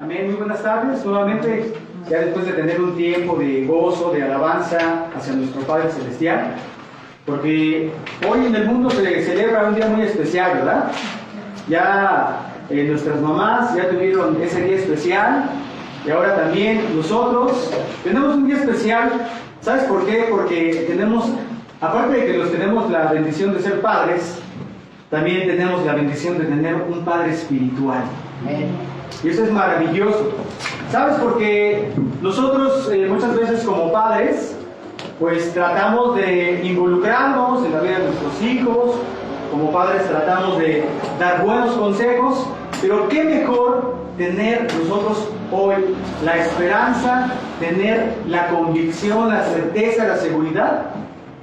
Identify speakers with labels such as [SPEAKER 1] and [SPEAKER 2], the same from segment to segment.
[SPEAKER 1] Amén, muy buenas tardes. Nuevamente, ya después de tener un tiempo de gozo, de alabanza hacia nuestro Padre Celestial, porque hoy en el mundo se celebra un día muy especial, ¿verdad? Ya nuestras mamás ya tuvieron ese día especial, y ahora también nosotros tenemos un día especial. ¿Sabes por qué? Porque tenemos, aparte de que los tenemos la bendición de ser padres, también tenemos la bendición de tener un Padre espiritual. Y eso es maravilloso. ¿Sabes? Porque nosotros muchas veces como padres, pues tratamos de involucrarnos en la vida de nuestros hijos. Como padres tratamos de dar buenos consejos, pero qué mejor tener nosotros hoy la esperanza, tener la convicción, la certeza, la seguridad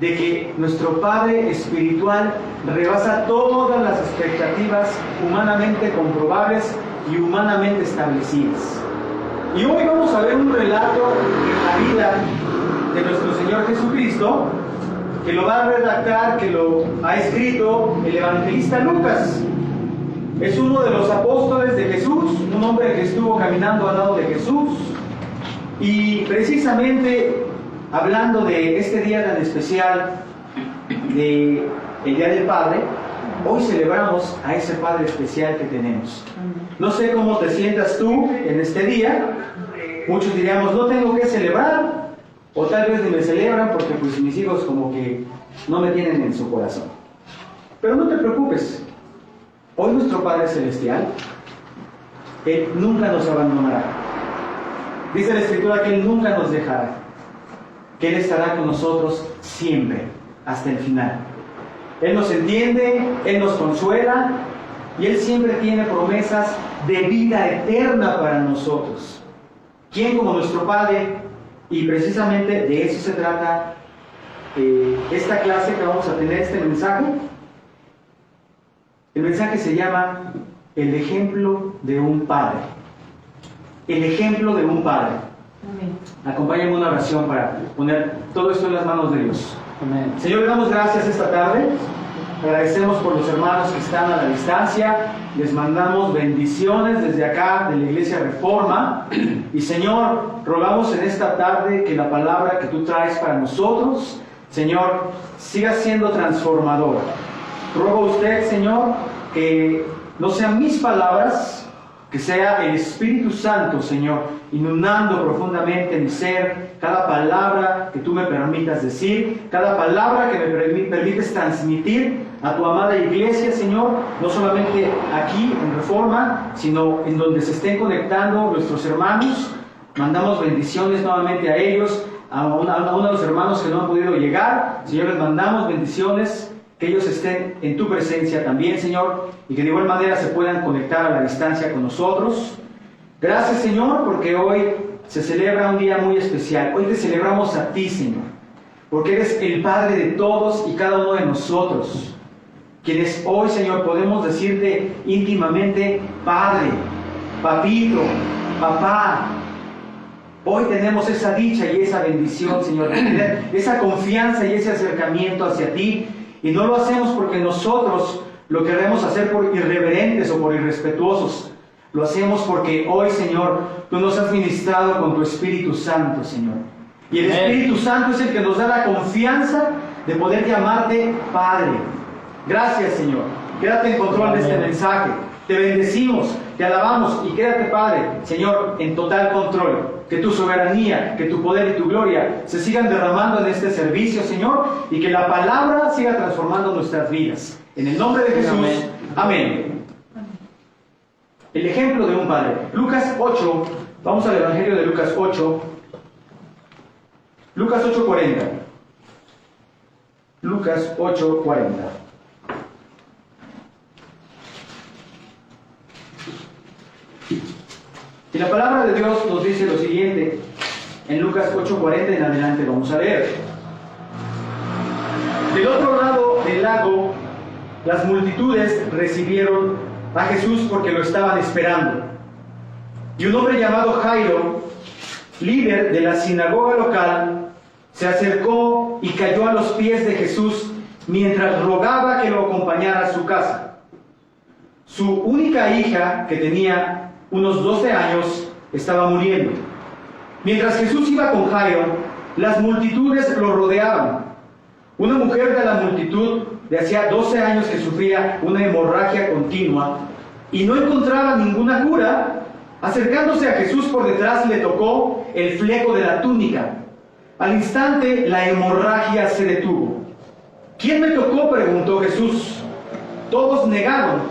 [SPEAKER 1] de que nuestro Padre espiritual rebasa todas las expectativas humanamente comprobables y humanamente establecidas. Y hoy vamos a ver un relato de la vida de nuestro Señor Jesucristo, que lo va a redactar, que lo ha escrito el evangelista Lucas. Es uno de los apóstoles de Jesús, un hombre que estuvo caminando al lado de Jesús, y precisamente hablando de este día tan especial, de el Día del Padre, hoy celebramos a ese Padre especial que tenemos. No sé cómo te sientas tú en este día. Muchos diríamos, no tengo que celebrar, o tal vez ni me celebran porque pues mis hijos como que no me tienen en su corazón. Pero no te preocupes, hoy nuestro Padre Celestial, Él nunca nos abandonará. Dice la Escritura que Él nunca nos dejará, que Él estará con nosotros siempre, hasta el final. Él nos entiende, Él nos consuela, y Él siempre tiene promesas de vida eterna para nosotros. ¿Quién como nuestro Padre? Y precisamente de eso se trata esta clase que vamos a tener, este mensaje. El mensaje se llama El ejemplo de un Padre. El ejemplo de un Padre. Amén. Acompáñenme una oración para poner todo esto en las manos de Dios. Amén. Señor, le damos gracias esta tarde. Agradecemos por los hermanos que están a la distancia. Les mandamos bendiciones desde acá de la Iglesia Reforma. Y Señor, rogamos en esta tarde que la palabra que tú traes para nosotros, Señor, siga siendo transformadora. Ruego a usted, Señor, que no sean mis palabras, que sea el Espíritu Santo, Señor, inundando profundamente mi ser, cada palabra que tú me permitas decir, cada palabra que me permites transmitir a tu amada iglesia, Señor, no solamente aquí en Reforma, sino en donde se estén conectando nuestros hermanos. Mandamos bendiciones nuevamente a ellos, a uno de los hermanos que no han podido llegar. Señor, les mandamos bendiciones, que ellos estén en tu presencia también, Señor, y que de igual manera se puedan conectar a la distancia con nosotros. Gracias, Señor, porque hoy se celebra un día muy especial. Hoy te celebramos a ti, Señor, porque eres el Padre de todos y cada uno de nosotros, quienes hoy, Señor, podemos decirte íntimamente, Padre, Papito, Papá. Hoy tenemos esa dicha y esa bendición, Señor, de tener esa confianza y ese acercamiento hacia ti. Y no lo hacemos porque nosotros lo queremos hacer por irreverentes o por irrespetuosos. Lo hacemos porque hoy, Señor, tú nos has ministrado con tu Espíritu Santo, Señor. Y el Espíritu Santo es el que nos da la confianza de poder llamarte Padre. Gracias, Señor. Quédate en control de este mensaje. Te bendecimos, te alabamos y quédate, Padre, Señor, en total control. Que tu soberanía, que tu poder y tu gloria se sigan derramando en este servicio, Señor, y que la palabra siga transformando nuestras vidas. En el nombre de Jesús, amén. El ejemplo de un padre. Lucas 8, vamos al Evangelio de Lucas 8. Lucas 8:40. Lucas 8:40. Y la palabra de Dios nos dice lo siguiente, en Lucas 8:40 en adelante vamos a leer. Del otro lado del lago, las multitudes recibieron a Jesús porque lo estaban esperando. Y un hombre llamado Jairo, líder de la sinagoga local, se acercó y cayó a los pies de Jesús mientras rogaba que lo acompañara a su casa. Su única hija, que tenía unos 12 años, estaba muriendo. Mientras Jesús iba con Jairo, las multitudes lo rodeaban. Una mujer de la multitud de hacía 12 años que sufría una hemorragia continua y no encontraba ninguna cura, acercándose a Jesús por detrás le tocó el fleco de la túnica. Al instante la hemorragia se detuvo. ¿Quién me tocó?, preguntó Jesús. Todos negaron.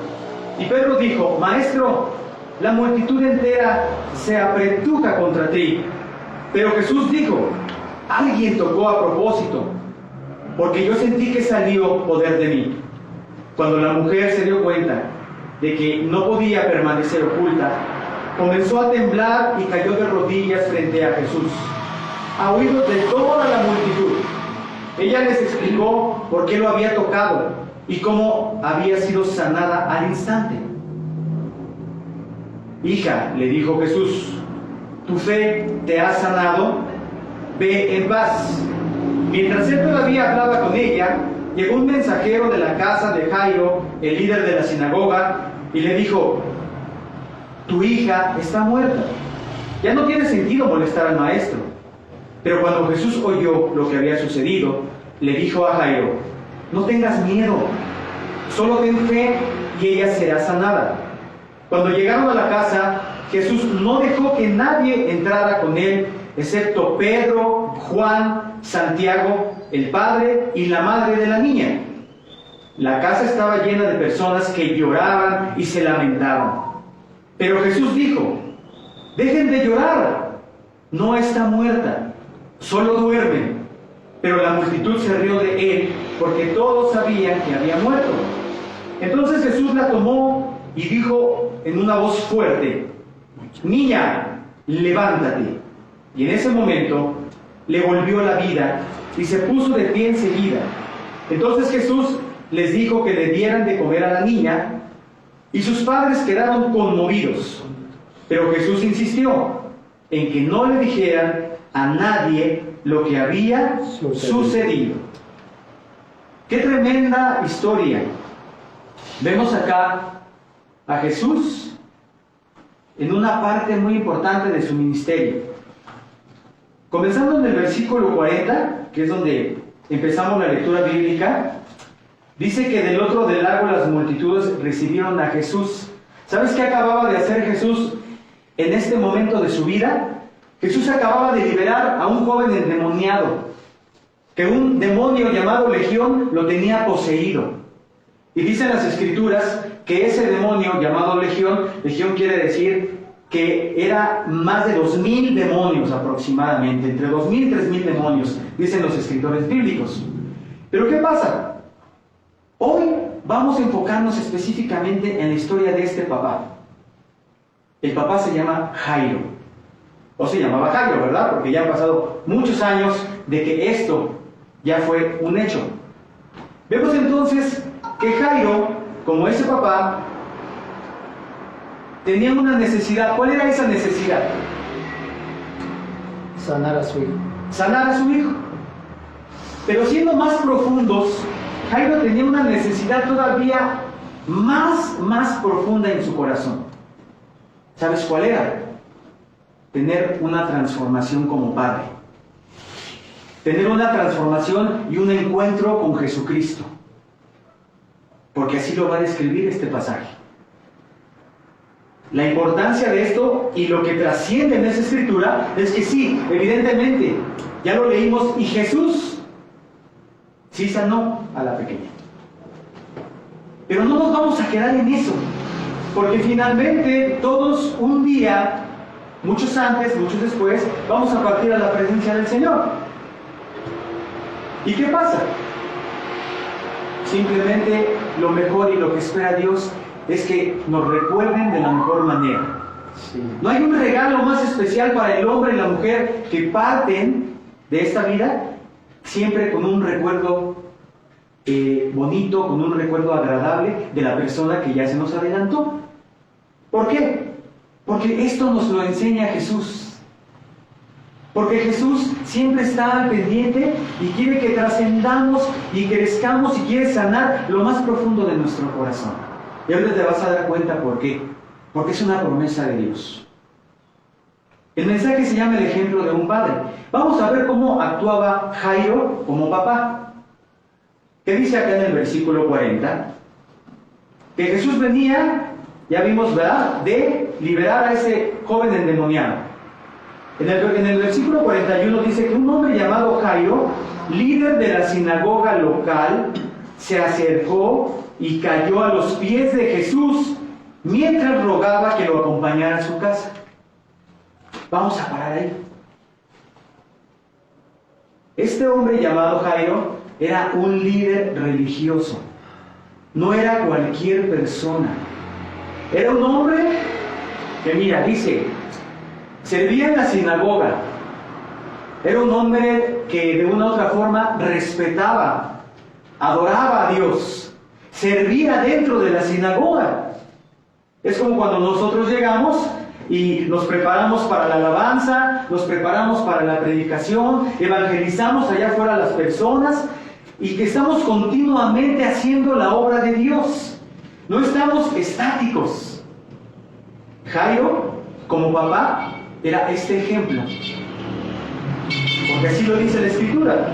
[SPEAKER 1] Y Pedro dijo: Maestro, la multitud entera se apretuja contra ti. Pero Jesús dijo: alguien tocó a propósito, porque yo sentí que salió poder de mí. Cuando la mujer se dio cuenta de que no podía permanecer oculta, comenzó a temblar y cayó de rodillas frente a Jesús, a oídos de toda la multitud. Ella les explicó por qué lo había tocado y cómo había sido sanada al instante. Hija, le dijo Jesús, tu fe te ha sanado, ve en paz. Mientras él todavía hablaba con ella, llegó un mensajero de la casa de Jairo, el líder de la sinagoga, y le dijo: tu hija está muerta. Ya no tiene sentido molestar al maestro. Pero cuando Jesús oyó lo que había sucedido, le dijo a Jairo: no tengas miedo, solo ten fe y ella será sanada. Cuando llegaron a la casa, Jesús no dejó que nadie entrara con él, excepto Pedro, Juan, Santiago, el padre y la madre de la niña. La casa estaba llena de personas que lloraban y se lamentaban. Pero Jesús dijo: dejen de llorar, no está muerta, solo duerme. Pero la multitud se rió de él, porque todos sabían que había muerto. Entonces Jesús la tomó y dijo en una voz fuerte: niña, levántate. Y en ese momento le volvió la vida y se puso de pie enseguida. Entonces Jesús les dijo que le dieran de comer a la niña, y sus padres quedaron conmovidos. Pero Jesús insistió en que no le dijeran a nadie lo que había sucedido. ¡Qué tremenda historia! Vemos acá a Jesús en una parte muy importante de su ministerio. Comenzando en el versículo 40, que es donde empezamos la lectura bíblica, dice que del otro lago las multitudes recibieron a Jesús. ¿Sabes qué acababa de hacer Jesús en este momento de su vida? Jesús acababa de liberar a un joven endemoniado, que un demonio llamado Legión lo tenía poseído. Y dicen las Escrituras que ese demonio llamado Legión quiere decir que era más de 2000 demonios aproximadamente, entre 2000 y 3000 demonios, dicen los escritores bíblicos. Pero ¿qué pasa? Hoy vamos a enfocarnos específicamente en la historia de este papá. El papá se llama Jairo, o se llamaba Jairo, ¿verdad? Porque ya han pasado muchos años de que esto ya fue un hecho. Vemos entonces que Jairo, como ese papá, tenía una necesidad. ¿Cuál era esa necesidad?
[SPEAKER 2] Sanar a su hijo.
[SPEAKER 1] Sanar a su hijo. Pero siendo más profundos, Jairo tenía una necesidad todavía más profunda en su corazón. ¿Sabes cuál era? Tener una transformación como padre. Tener una transformación y un encuentro con Jesucristo. Porque así lo va a describir este pasaje. La importancia de esto y lo que trasciende en esa escritura es que sí, evidentemente, ya lo leímos, y Jesús sí sanó a la pequeña. Pero no nos vamos a quedar en eso, porque finalmente todos un día, muchos antes, muchos después, vamos a partir a la presencia del Señor. ¿Y qué pasa? Simplemente lo mejor y lo que espera Dios es que nos recuerden de la mejor manera. Sí. No hay un regalo más especial para el hombre y la mujer que parten de esta vida siempre con un recuerdo bonito, con un recuerdo agradable de la persona que ya se nos adelantó. ¿Por qué? Porque esto nos lo enseña Jesús. Porque Jesús siempre está al pendiente y quiere que trascendamos y crezcamos y quiere sanar lo más profundo de nuestro corazón. Y ahora te vas a dar cuenta por qué. Porque es una promesa de Dios. El mensaje se llama el ejemplo de un padre. Vamos a ver cómo actuaba Jairo como papá. ¿Qué dice acá en el versículo 40? Que Jesús venía, ya vimos, ¿verdad?, de liberar a ese joven endemoniado. En el versículo 41 dice que un hombre llamado Jairo, líder de la sinagoga local, se acercó y cayó a los pies de Jesús mientras rogaba que lo acompañara a su casa. Vamos a parar ahí. Este hombre llamado Jairo era un líder religioso. No era cualquier persona. Era un hombre que, mira, dice, servía en la sinagoga. Era un hombre que de una u otra forma respetaba, adoraba a Dios, servía dentro de la sinagoga. Es como cuando nosotros llegamos y nos preparamos para la alabanza, nos preparamos para la predicación, evangelizamos allá afuera a las personas y que estamos continuamente haciendo la obra de Dios. No estamos estáticos. Jairo, como papá, era este ejemplo. Porque así lo dice la Escritura.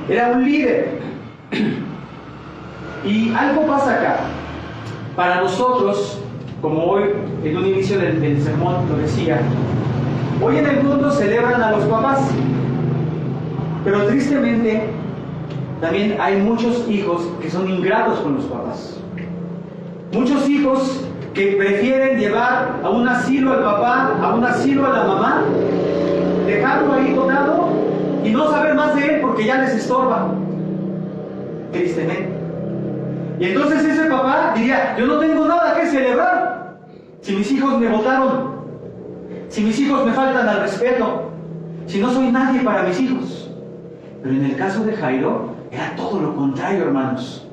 [SPEAKER 1] Era un líder. Y algo pasa acá. Para nosotros, como hoy en un inicio del sermón lo decía, hoy en el mundo celebran a los papás, pero tristemente también hay muchos hijos que son ingratos con los papás. Muchos hijos que prefieren llevar a un asilo al papá, a un asilo a la mamá, dejarlo ahí botado y no saber más de él porque ya les estorba. Tristemente. Y entonces ese papá diría, yo no tengo nada que celebrar si mis hijos me botaron, si mis hijos me faltan al respeto, si no soy nadie para mis hijos. Pero en el caso de Jairo era todo lo contrario, hermanos.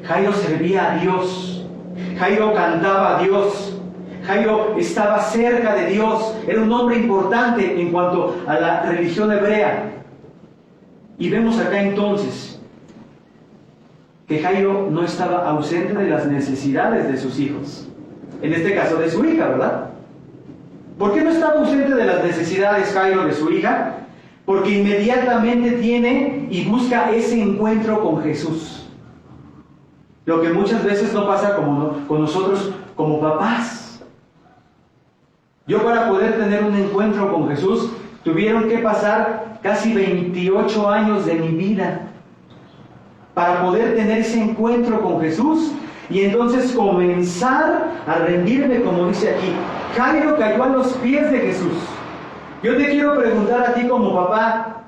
[SPEAKER 1] Jairo servía a Dios, Jairo cantaba a Dios, Jairo estaba cerca de Dios, era un hombre importante en cuanto a la religión hebrea. Y vemos acá entonces que Jairo no estaba ausente de las necesidades de sus hijos. En este caso de su hija, ¿verdad? ¿Por qué no estaba ausente de las necesidades Jairo de su hija? Porque inmediatamente tiene y busca ese encuentro con Jesús. Lo que muchas veces no pasa con nosotros como papás. Yo, para poder tener un encuentro con Jesús, tuvieron que pasar casi 28 años de mi vida para poder tener ese encuentro con Jesús y entonces comenzar a rendirme, como dice aquí. Jairo cayó a los pies de Jesús. Yo te quiero preguntar a ti como papá,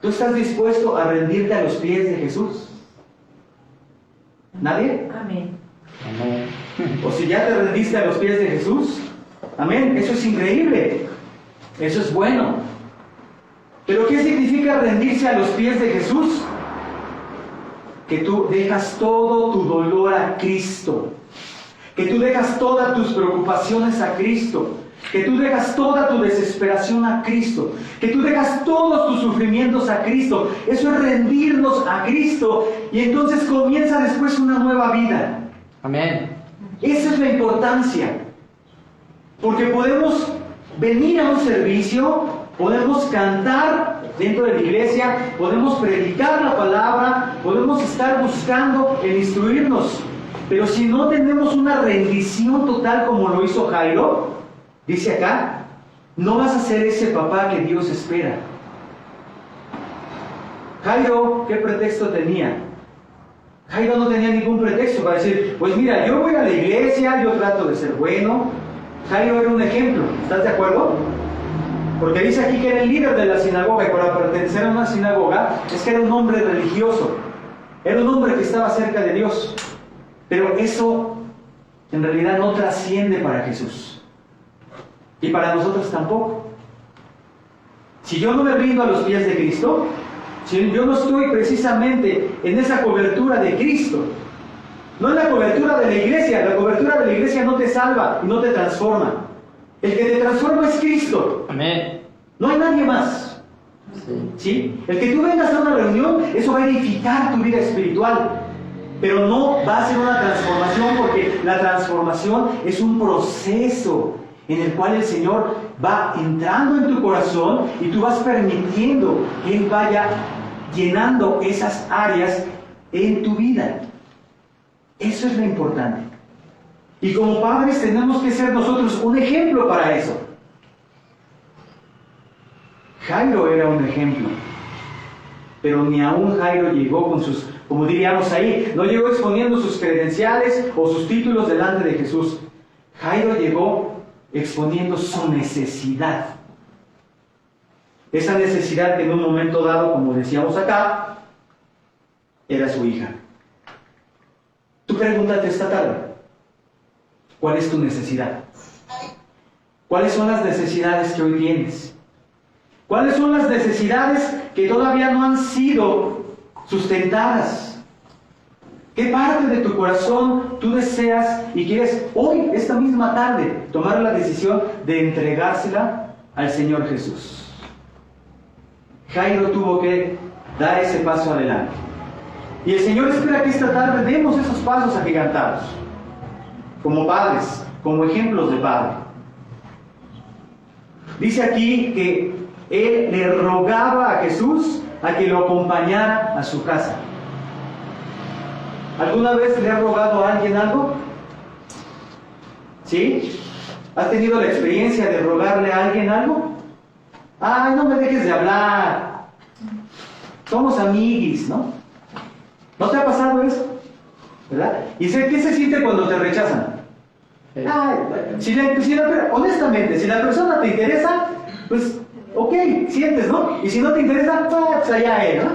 [SPEAKER 1] ¿tú estás dispuesto a rendirte a los pies de Jesús? ¿Nadie?
[SPEAKER 2] Amén.
[SPEAKER 1] O si ya te rendiste a los pies de Jesús, amén, eso es increíble, eso es bueno. Pero ¿qué significa rendirse a los pies de Jesús? Que tú dejas todo tu dolor a Cristo, que tú dejas todas tus preocupaciones a Cristo, que tú dejas toda tu desesperación a Cristo, que tú dejas todos tus sufrimientos a Cristo. Eso es rendirnos a Cristo y entonces comienza después una nueva vida.
[SPEAKER 3] Amén.
[SPEAKER 1] Esa es la importancia, porque podemos venir a un servicio, podemos cantar dentro de la iglesia, podemos predicar la palabra, podemos estar buscando el instruirnos, pero si no tenemos una rendición total como lo hizo Jairo, dice acá, no vas a ser ese papá que Dios espera. Jairo, ¿qué pretexto tenía? Jairo no tenía ningún pretexto para decir, pues mira, yo voy a la iglesia, yo trato de ser bueno. Jairo era un ejemplo, ¿estás de acuerdo? Porque dice aquí que era el líder de la sinagoga, y para pertenecer a una sinagoga es que era un hombre religioso, era un hombre que estaba cerca de Dios. Pero eso en realidad no trasciende para Jesús. Y para nosotros tampoco. Si yo no me rindo a los pies de Cristo, si yo no estoy precisamente en esa cobertura de Cristo, no en la cobertura de la iglesia no te salva y no te transforma. El que te transforma es Cristo.
[SPEAKER 3] Amén.
[SPEAKER 1] No hay nadie más. ¿Sí? El que tú vengas a una reunión, eso va a edificar tu vida espiritual. Pero no va a ser una transformación, porque la transformación es un proceso. en el cual el Señor va entrando en tu corazón y tú vas permitiendo que Él vaya llenando esas áreas en tu vida. Eso es lo importante. Y como padres tenemos que ser nosotros un ejemplo para eso. Jairo era un ejemplo, pero ni aún Jairo llegó con sus, como diríamos ahí, no llegó exponiendo sus credenciales o sus títulos delante de Jesús. Jairo llegó exponiendo su necesidad. Esa necesidad que en un momento dado, como decíamos acá, era su hija. Tú pregúntate esta tarde, ¿cuál es tu necesidad? ¿Cuáles son las necesidades que hoy tienes? ¿Cuáles son las necesidades que todavía no han sido sustentadas? ¿Qué parte de tu corazón tú deseas y quieres hoy, esta misma tarde, tomar la decisión de entregársela al Señor Jesús? Jairo tuvo que dar ese paso adelante. Y el Señor espera que esta tarde demos esos pasos agigantados, como padres, como ejemplos de padre. Dice aquí que Él le rogaba a Jesús a que lo acompañara a su casa. ¿Alguna vez le ha rogado a alguien algo? ¿Sí? ¿Has tenido la experiencia de rogarle a alguien algo? ¡Ay, no me dejes de hablar! Somos amiguis, ¿no? ¿No te ha pasado eso? ¿Verdad? ¿Y qué se siente cuando te rechazan? Ay, honestamente, si la persona te interesa, pues, ok, sientes, ¿no? Y si no te interesa, pues allá él, ¿no?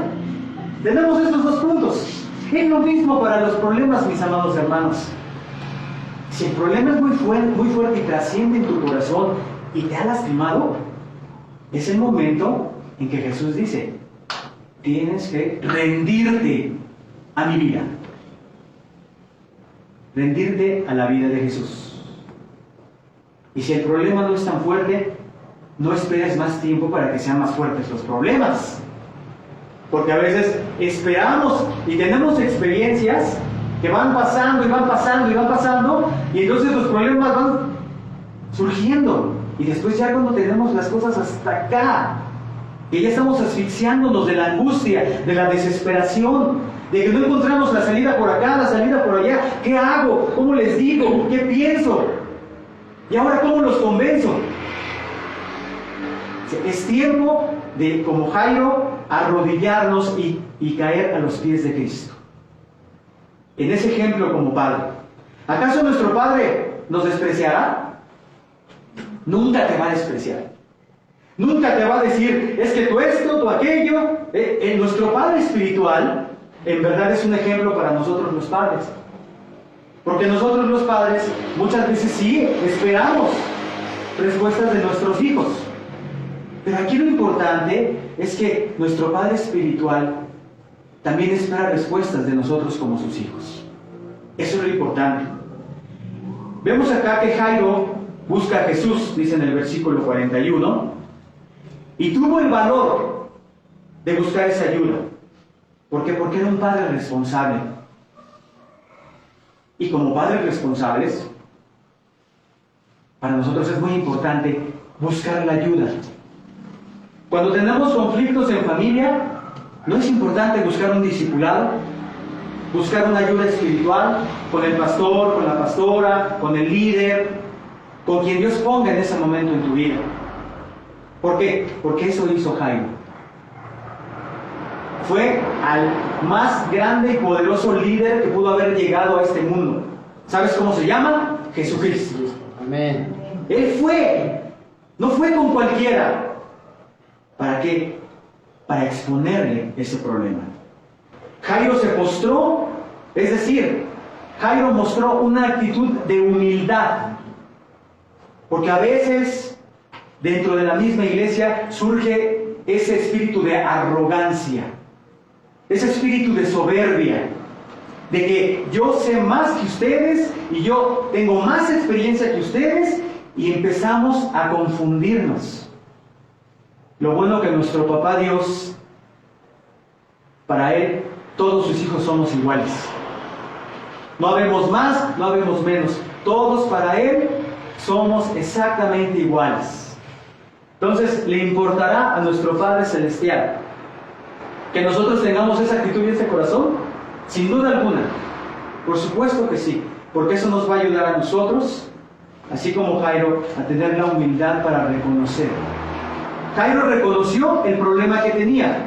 [SPEAKER 1] Tenemos estos dos puntos. Es lo mismo para los problemas, mis amados hermanos. Si el problema es muy fuerte y trasciende en tu corazón y te ha lastimado, es el momento en que Jesús dice, tienes que rendirte a mi vida. Rendirte a la vida de Jesús. Y si el problema no es tan fuerte, no esperes más tiempo para que sean más fuertes los problemas. Porque a veces esperamos y tenemos experiencias que van pasando y van pasando y van pasando, y entonces los problemas van surgiendo. Y después ya cuando tenemos las cosas hasta acá, que ya estamos asfixiándonos de la angustia, de la desesperación, de que no encontramos la salida por acá, la salida por allá. ¿Qué hago? ¿Cómo les digo? ¿Qué pienso? ¿Y ahora cómo los convenzo? Es tiempo de, como Jairo, arrodillarnos y caer a los pies de Cristo. En ese ejemplo como padre. ¿Acaso nuestro Padre nos despreciará? Nunca te va a despreciar. Nunca te va a decir, es que tú esto, tú aquello. Nuestro Padre espiritual, en verdad es un ejemplo para nosotros los padres. Porque nosotros los padres, muchas veces sí, esperamos respuestas de nuestros hijos. Pero aquí lo importante es que nuestro Padre espiritual también espera respuestas de nosotros como sus hijos. Eso es lo importante. Vemos acá que Jairo busca a Jesús, dice en el versículo 41, y tuvo el valor de buscar esa ayuda. ¿Por qué? Porque era un padre responsable. Y como padres responsables, para nosotros es muy importante buscar la ayuda. Cuando tenemos conflictos en familia, ¿no es importante buscar un discipulado? Buscar una ayuda espiritual con el pastor, con la pastora, con el líder, con quien Dios ponga en ese momento en tu vida. ¿Por qué? Porque eso hizo Jairo. Fue al más grande y poderoso líder que pudo haber llegado a este mundo. ¿Sabes cómo se llama? Jesucristo.
[SPEAKER 2] Amén.
[SPEAKER 1] Él fue. No fue con cualquiera. ¿Para qué? Para exponerle ese problema. Jairo se postró, es decir, Jairo mostró una actitud de humildad. Porque a veces, dentro de la misma iglesia, surge ese espíritu de arrogancia, ese espíritu de soberbia, de que yo sé más que ustedes y yo tengo más experiencia que ustedes, y empezamos a confundirnos. Lo bueno que nuestro papá Dios, para Él, todos sus hijos somos iguales. No habemos más, no habemos menos. Todos para Él somos exactamente iguales. Entonces, ¿le importará a nuestro Padre Celestial que nosotros tengamos esa actitud y ese corazón? Sin duda alguna. Por supuesto que sí, porque eso nos va a ayudar a nosotros, así como Jairo, a tener la humildad para reconocer. Jairo reconoció el problema que tenía.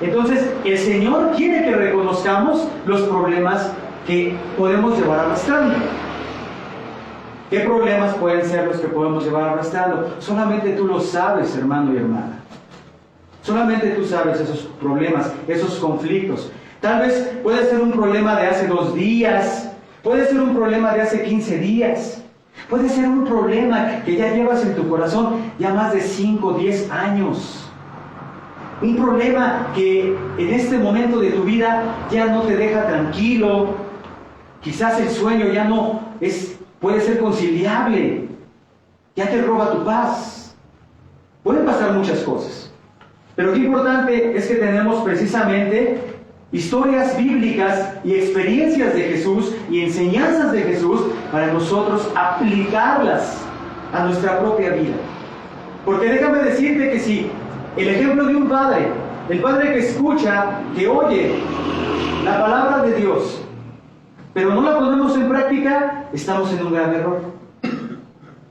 [SPEAKER 1] Entonces, el Señor quiere que reconozcamos los problemas que podemos llevar arrastrando. ¿Qué problemas pueden ser los que podemos llevar arrastrando? Solamente tú lo sabes, hermano y hermana. Solamente tú sabes esos problemas, esos conflictos. Tal vez puede ser un problema de hace 2 días, puede ser un problema de hace 15 días, puede ser un problema que ya llevas en tu corazón ya más de 5 o 10 años. Un problema que en este momento de tu vida ya no te deja tranquilo. Quizás el sueño ya no puede ser conciliable. Ya te roba tu paz. Pueden pasar muchas cosas. Pero qué importante es que tenemos precisamente historias bíblicas y experiencias de Jesús y enseñanzas de Jesús para nosotros aplicarlas a nuestra propia vida. Porque déjame decirte que si el ejemplo de un padre, el padre que escucha, que oye la palabra de Dios, pero no la ponemos en práctica, estamos en un grave error.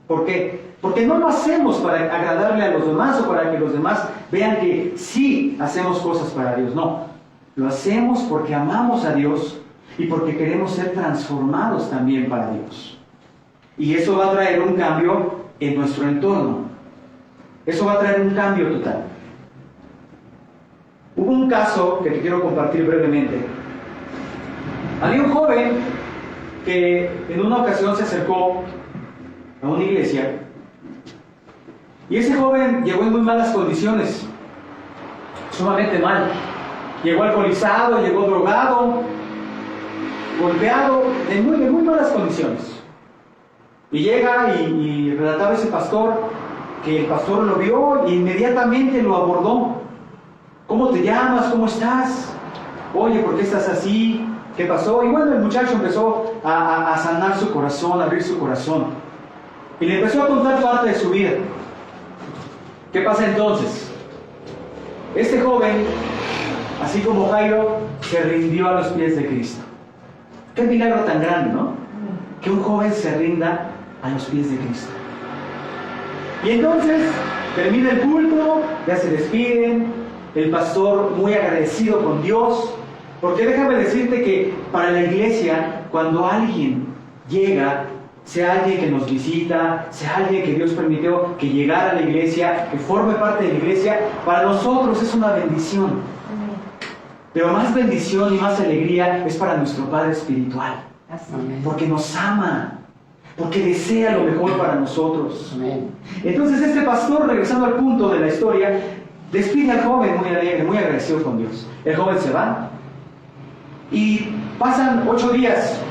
[SPEAKER 1] ¿Por qué? Porque no lo hacemos para agradarle a los demás o para que los demás vean que sí hacemos cosas para Dios. No, lo hacemos porque amamos a Dios y porque queremos ser transformados también para Dios. Y eso va a traer un cambio en nuestro entorno. Eso va a traer un cambio total. Hubo un caso que te quiero compartir brevemente. Había un joven que en una ocasión se acercó a una iglesia y ese joven llegó en muy malas condiciones, sumamente mal. Llegó alcoholizado, llegó drogado, golpeado, en muy malas condiciones. Y llega y relataba a ese pastor que el pastor lo vio e inmediatamente lo abordó. ¿Cómo te llamas? ¿Cómo estás? Oye, ¿por qué estás así? ¿Qué pasó? Y bueno, el muchacho empezó a sanar su corazón, a abrir su corazón. Y le empezó a contar parte de su vida. ¿Qué pasa entonces? Este joven, así como Jairo, se rindió a los pies de Cristo. Qué milagro tan grande, ¿no? Que un joven se rinda a los pies de Cristo. Y entonces termina el culto, ya se despiden. El pastor muy agradecido con Dios, porque déjame decirte que para la iglesia, cuando alguien llega, sea alguien que nos visita, sea alguien que Dios permitió que llegara a la iglesia, que forme parte de la iglesia, para nosotros es una bendición. Pero más bendición y más alegría es para nuestro Padre Espiritual, porque nos ama, porque desea lo mejor para nosotros. Entonces este pastor, regresando al punto de la historia, despide al joven muy alegre, muy agradecido con Dios. El joven se va y pasan 8 días.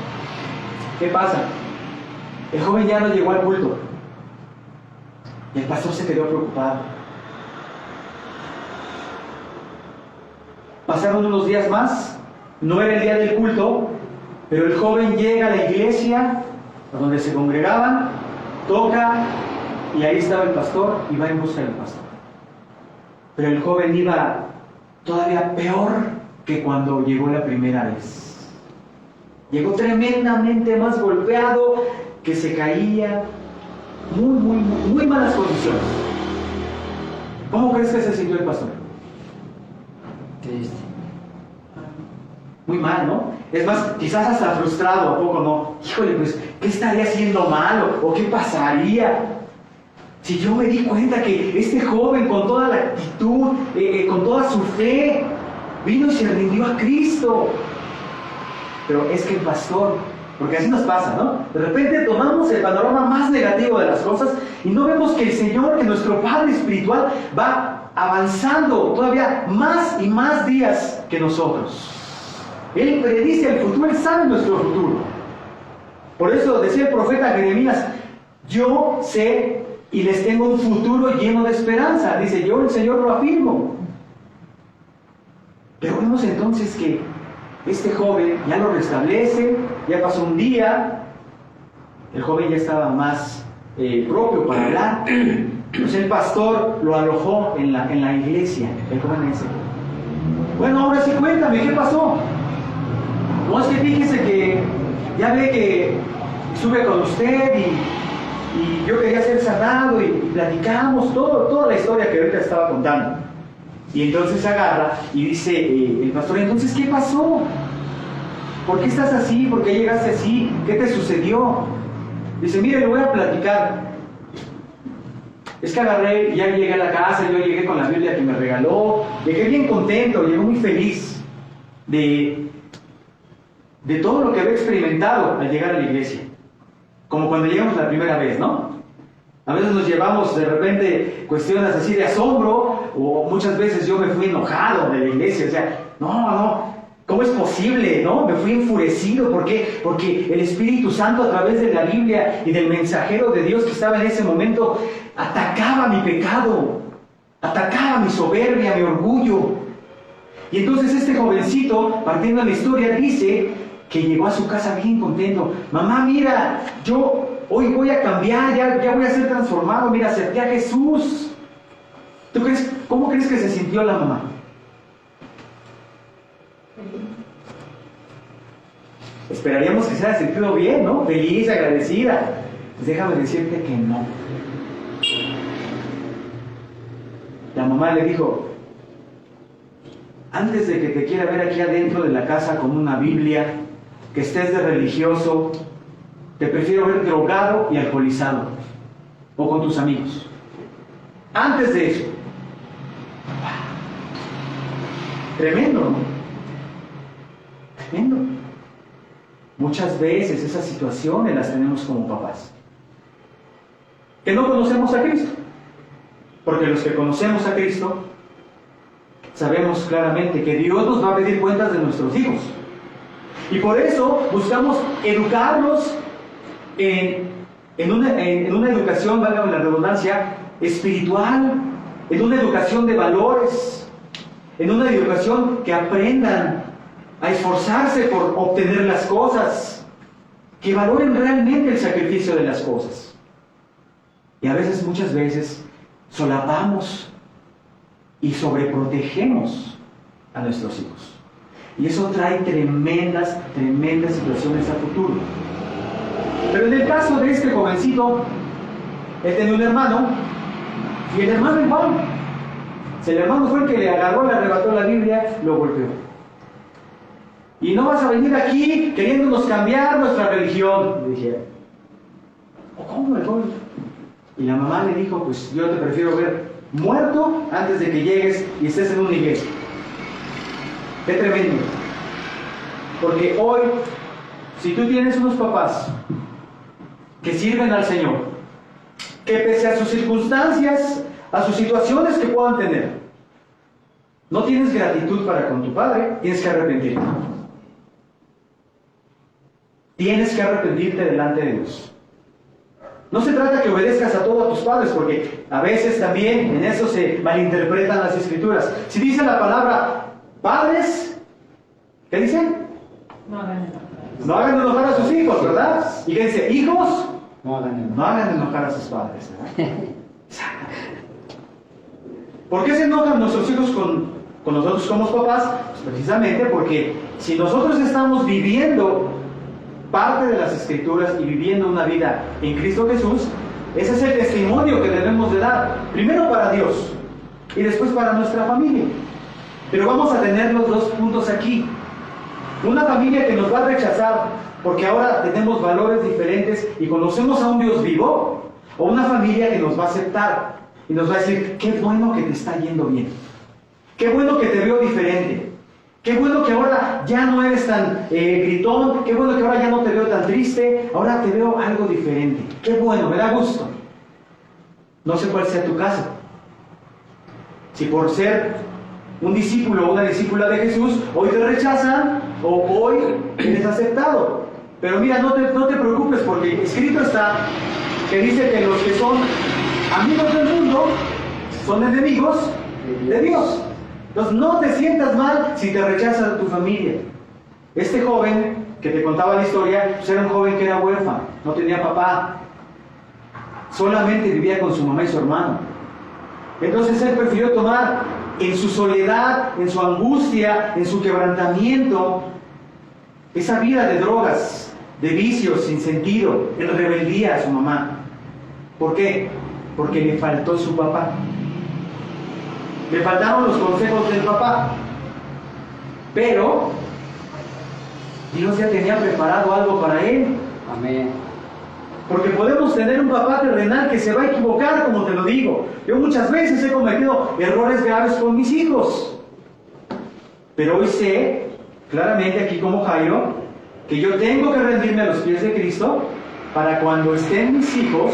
[SPEAKER 1] ¿Qué pasa? El joven ya no llegó al culto y el pastor se quedó preocupado. Pasaron unos días más, no era el día del culto, pero el joven llega a la iglesia a donde se congregaban, toca y ahí estaba el pastor y va en busca del pastor. Pero el joven iba todavía peor que cuando llegó la primera vez. Llegó tremendamente más golpeado, que se caía, muy malas condiciones. ¿Cómo crees que se sintió el pastor?
[SPEAKER 2] Triste.
[SPEAKER 1] Muy mal, ¿no? Es más, quizás hasta frustrado, ¿a poco no? Híjole, pues, ¿qué estaría haciendo mal? ¿O qué pasaría? Si yo me di cuenta que este joven con toda la actitud, con toda su fe, vino y se rindió a Cristo. Pero es que el pastor, porque así nos pasa, ¿no? De repente tomamos el panorama más negativo de las cosas y no vemos que el Señor, que nuestro Padre Espiritual, va avanzando todavía más y más días que nosotros. Él predice el futuro, Él sabe nuestro futuro. Por eso decía el profeta Jeremías, yo sé y les tengo un futuro lleno de esperanza. Dice, yo el Señor lo afirmo. Pero vemos entonces que este joven ya lo restablece, ya pasó un día, el joven ya estaba más propio para hablar. Entonces el pastor lo alojó en la iglesia, el joven ese. Bueno, ahora sí cuéntame, ¿qué pasó? No, es que fíjese que ya ve que estuve con usted y yo quería ser sanado y platicamos toda la historia que ahorita estaba contando. Y entonces agarra y dice el pastor, entonces, ¿qué pasó? ¿Por qué estás así? ¿Por qué llegaste así? ¿Qué te sucedió? Dice, mire, le voy a platicar. Es que agarré, ya llegué a la casa, yo llegué con la Biblia que me regaló, llegué bien contento, llegué muy feliz de todo lo que había experimentado al llegar a la iglesia. Como cuando llegamos la primera vez, ¿no? A veces nos llevamos de repente cuestiones así de asombro, o muchas veces yo me fui enojado de la iglesia, o sea, no, ¿cómo es posible? ¿No? Me fui enfurecido. ¿Por qué? Porque el Espíritu Santo, a través de la Biblia y del mensajero de Dios que estaba en ese momento, atacaba mi pecado, atacaba mi soberbia, mi orgullo. Y entonces este jovencito, partiendo de la historia, dice que llegó a su casa bien contento. Mamá, mira, yo hoy voy a cambiar, ya voy a ser transformado, mira, acepté a Jesús. ¿Tú crees? ¿Cómo crees que se sintió la mamá? Esperaríamos que se haya sentido bien, ¿no? Feliz, agradecida. Pues déjame decirte que no. La mamá le dijo, antes de que te quiera ver aquí adentro de la casa con una Biblia, que estés de religioso, te prefiero ver drogado y alcoholizado, o con tus amigos. Antes de eso. Tremendo, ¿no? Tremendo. Muchas veces esas situaciones las tenemos como papás. Que no conocemos a Cristo. Porque los que conocemos a Cristo, sabemos claramente que Dios nos va a pedir cuentas de nuestros hijos. Y por eso buscamos educarlos en una educación, valga la redundancia, espiritual, en una educación de valores, en una educación que aprendan a esforzarse por obtener las cosas, que valoren realmente el sacrificio de las cosas. Y a veces, muchas veces, solapamos y sobreprotegemos a nuestros hijos. Y eso trae tremendas situaciones a futuro. Pero en el caso de este jovencito, él tenía un hermano, y el hermano igual. El hermano fue el que le agarró, le arrebató la Biblia, lo golpeó. Y no vas a venir aquí queriéndonos cambiar nuestra religión, le dijeron. ¿Cómo el joven? Y la mamá le dijo, pues yo te prefiero ver muerto antes de que llegues y estés en una iglesia. Qué tremendo. Porque hoy, si tú tienes unos papás que sirven al Señor, que pese a sus circunstancias, a sus situaciones que puedan tener, no tienes gratitud para con tu padre, tienes que arrepentirte. Tienes que arrepentirte delante de Dios. No se trata que obedezcas a todos tus padres, porque a veces también en eso se malinterpretan las Escrituras. Si dice la palabra padres, ¿qué dice? No hagan enojar a sus hijos, ¿verdad? ¿Y qué dice? Hijos, no hagan enojar a sus padres, ¿verdad? ¿Por qué se enojan nuestros hijos con nosotros como papás? Pues precisamente porque si nosotros estamos viviendo parte de las Escrituras y viviendo una vida en Cristo Jesús, ese es el testimonio que debemos de dar, primero para Dios y después para nuestra familia. Pero vamos a tener los dos puntos aquí. Una familia que nos va a rechazar porque ahora tenemos valores diferentes y conocemos a un Dios vivo, o una familia que nos va a aceptar y nos va a decir, qué bueno que te está yendo bien, qué bueno que te veo diferente, qué bueno que ahora ya no eres tan gritón, qué bueno que ahora ya no te veo tan triste, ahora te veo algo diferente, qué bueno, me da gusto. No sé cuál sea tu caso. Si por ser un discípulo o una discípula de Jesús, hoy te rechazan o hoy eres aceptado. Pero mira, no te preocupes, porque escrito está que dice que los que son amigos del mundo son enemigos de Dios. Entonces no te sientas mal si te rechaza tu familia. Este joven que te contaba la historia, pues era un joven que era huérfano, no tenía papá. solamente vivía con su mamá y su hermano. Entonces él prefirió tomar en su soledad, en su angustia, en su quebrantamiento, esa vida de drogas, de vicios sin sentido, en rebeldía a su mamá. ¿Por qué? Porque le faltó su papá. Le faltaron los consejos del papá. Pero Dios ya tenía preparado algo para él.
[SPEAKER 2] Amén.
[SPEAKER 1] Porque podemos tener un papá terrenal que se va a equivocar, como te lo digo. Yo muchas veces he cometido errores graves con mis hijos. Pero hoy sé, claramente aquí como Jairo, que yo tengo que rendirme a los pies de Cristo para cuando estén mis hijos